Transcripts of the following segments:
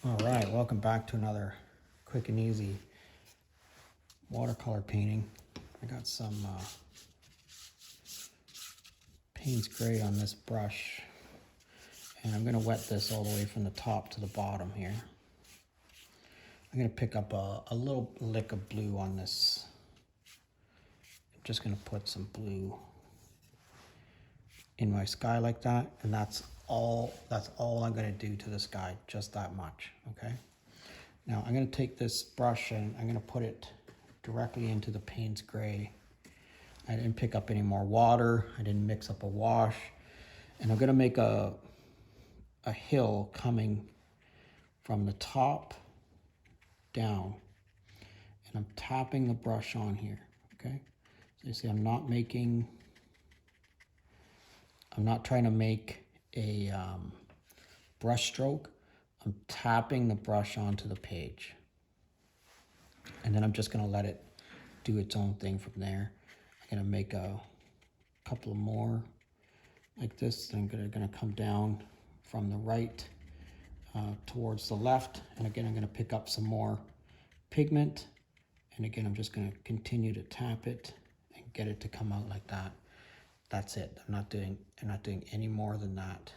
All right, welcome back to another quick and easy watercolor painting. I got some Payne's Gray on this brush, and I'm gonna wet this all the way from the top to the bottom here. I'm gonna pick up a little lick of blue on this. I'm just gonna put some blue in my sky like that, and that's all I'm gonna do to the sky, just that much, okay? Now I'm gonna take this brush and I'm gonna put it directly into the Payne's Gray. I didn't pick up any more water, I didn't mix up a wash, and I'm gonna make a hill coming from the top down, and I'm tapping the brush on here, okay? So you see I'm not trying to make a brush stroke. I'm tapping the brush onto the page. And then I'm just gonna let it do its own thing from there. I'm gonna make a couple more like this. I'm gonna come down from the right towards the left. And again, I'm gonna pick up some more pigment. And again, I'm just gonna continue to tap it and get it to come out like that. That's it. I'm not doing any more than that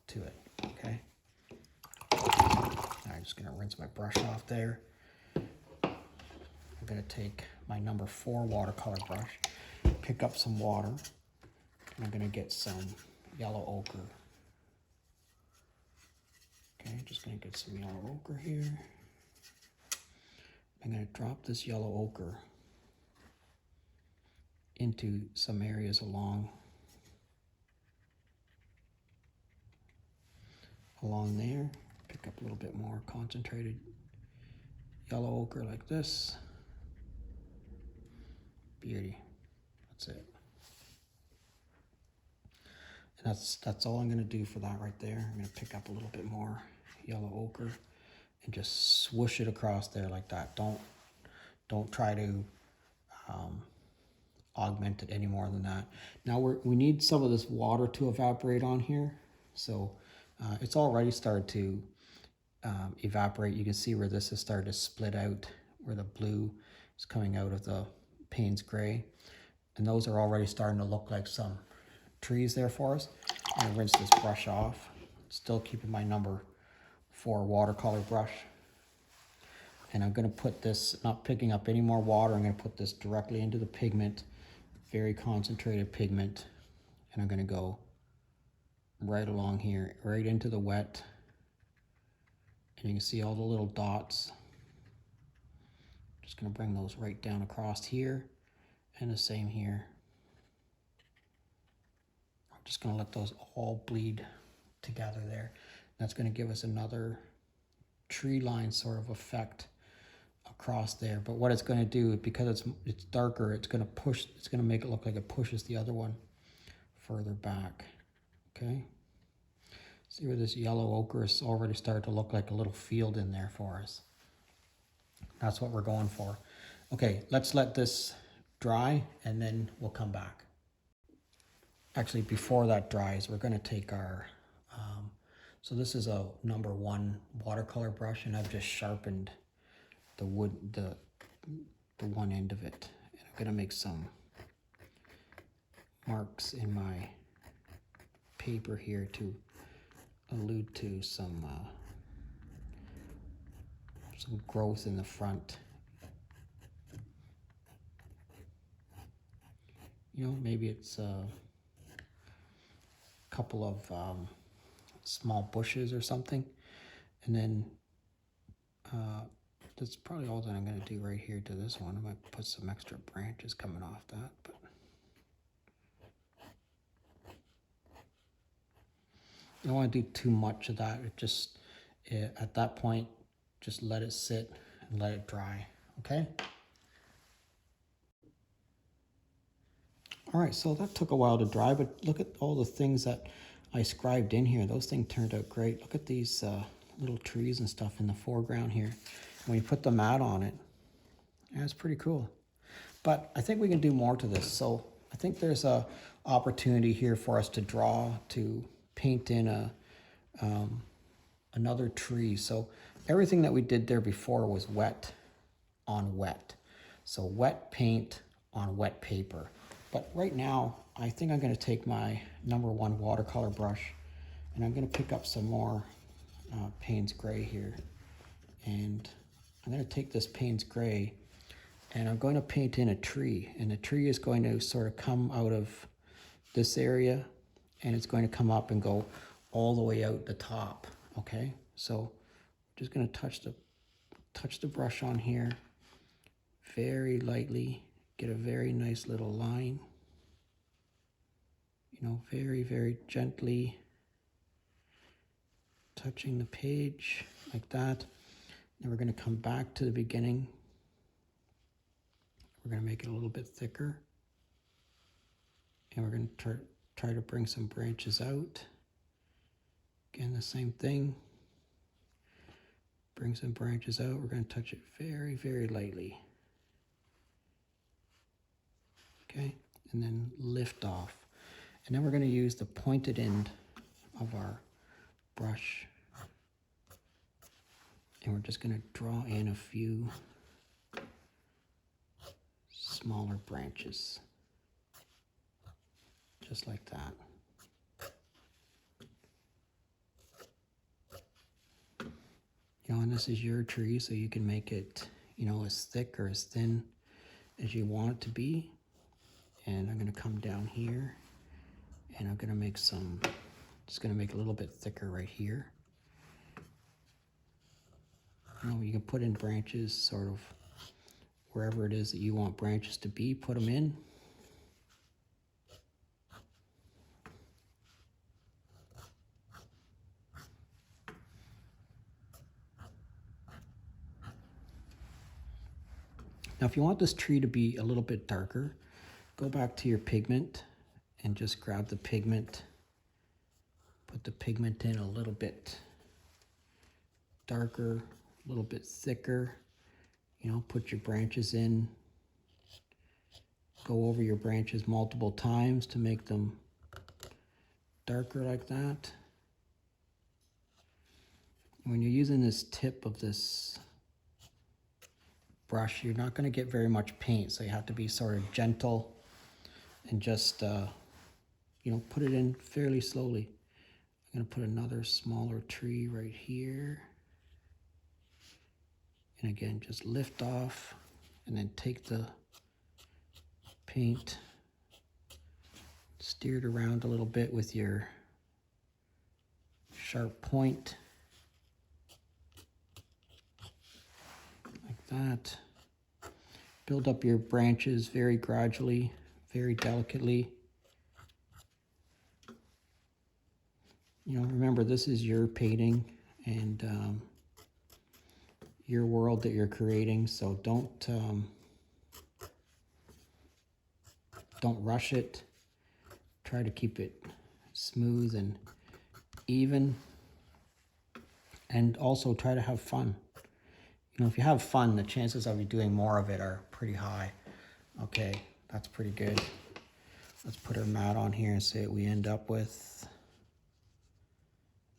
to it, okay? I'm just gonna rinse my brush off there. I'm gonna take my number 4 watercolor brush, pick up some water, and I'm gonna get some yellow ochre. Okay, just gonna get some yellow ochre here. I'm gonna drop this yellow ochre into some areas along there. Pick up a little bit more concentrated yellow ochre like this. Beauty. That's it. And that's all I'm gonna do for that right there. I'm gonna pick up a little bit more yellow ochre and just swoosh it across there like that. Don't try to augment it any more than that. Now we need some of this water to evaporate on here. So it's already started to evaporate. You can see where this has started to split out, where the blue is coming out of the Payne's Gray. And those are already starting to look like some trees there for us. I'm gonna rinse this brush off. Still keeping my number 4 watercolor brush. And I'm gonna put this, not picking up any more water, I'm gonna put this directly into the pigment, very concentrated pigment. And I'm gonna go right along here, right into the wet. And you can see all the little dots. Just gonna bring those right down across here, and the same here. I'm just gonna let those all bleed together there. That's gonna give us another tree line sort of effect across there. But what it's gonna do, because it's darker, it's gonna make it look like it pushes the other one further back, okay? See where this yellow ochre is already started to look like a little field in there for us. That's what we're going for. Okay, let's let this dry and then we'll come back. Actually, before that dries, we're gonna take our, so this is a number 1 watercolor brush, and I've just sharpened the wood, the one end of it. And I'm gonna make some marks in my paper here to allude to some growth in the front. You know, maybe it's a couple of small bushes or something. And then that's probably all that I'm gonna do right here to this one. I might put some extra branches coming off that, but you don't want to do too much of that. It just, at that point, just let it sit and let it dry, okay? All right, so that took a while to dry, but look at all the things that I scribed in here. Those things turned out great. Look at these little trees and stuff in the foreground here. When you put the mat on it, yeah, it's pretty cool. But I think we can do more to this. So I think there's a opportunity here for us to draw, to paint in another tree. So everything that we did there before was wet on wet. So wet paint on wet paper. But right now, I think I'm going to take my #1 watercolor brush and I'm going to pick up some more Payne's Gray here. And I'm going to take this Payne's Gray and I'm going to paint in a tree. And the tree is going to sort of come out of this area and it's going to come up and go all the way out the top. Okay, so just going to touch the brush on here very lightly, get a very nice little line, you know, very, very gently touching the page like that. Then we're going to come back to the beginning. We're going to make it a little bit thicker. And we're going to try to bring some branches out. Again, the same thing. Bring some branches out. We're going to touch it very, very lightly. Okay, and then lift off. And then we're going to use the pointed end of our brush. And we're just going to draw in a few smaller branches. Just like that. You know, and this is your tree, so you can make it, you know, as thick or as thin as you want it to be. And I'm going to come down here and I'm going to make some, just going to make it a little bit thicker right here. You know, you can put in branches sort of wherever it is that you want branches to be, put them in. Now, if you want this tree to be a little bit darker, go back to your pigment and just grab the pigment, put the pigment in a little bit darker, a little bit thicker, you know, put your branches in, go over your branches multiple times to make them darker like that. When you're using this tip of this brush, you're not going to get very much paint, so you have to be sort of gentle and just you know, put it in fairly slowly. I'm going to put another smaller tree right here, and again just lift off and then take the paint, steer it around a little bit with your sharp point like that. Build up your branches very gradually, very delicately. You know, remember, this is your painting and your world that you're creating, so don't rush it. Try to keep it smooth and even, and also try to have fun. You know, if you have fun, the chances of you doing more of it are pretty high. Okay, that's pretty good. Let's put our mat on here and see what we end up with.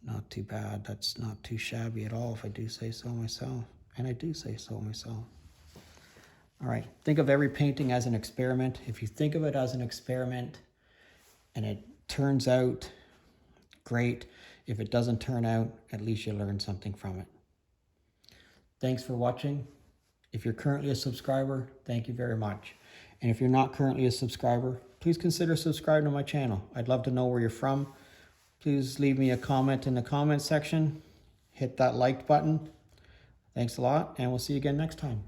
Not too bad. That's not too shabby at all, if I do say so myself. And I do say so myself. All right, think of every painting as an experiment. If you think of it as an experiment and it turns out great, if it doesn't turn out, at least you learn something from it. Thanks for watching. If you're currently a subscriber, thank you very much. And if you're not currently a subscriber, please consider subscribing to my channel. I'd love to know where you're from. Please leave me a comment in the comment section. Hit that like button. Thanks a lot, and we'll see you again next time.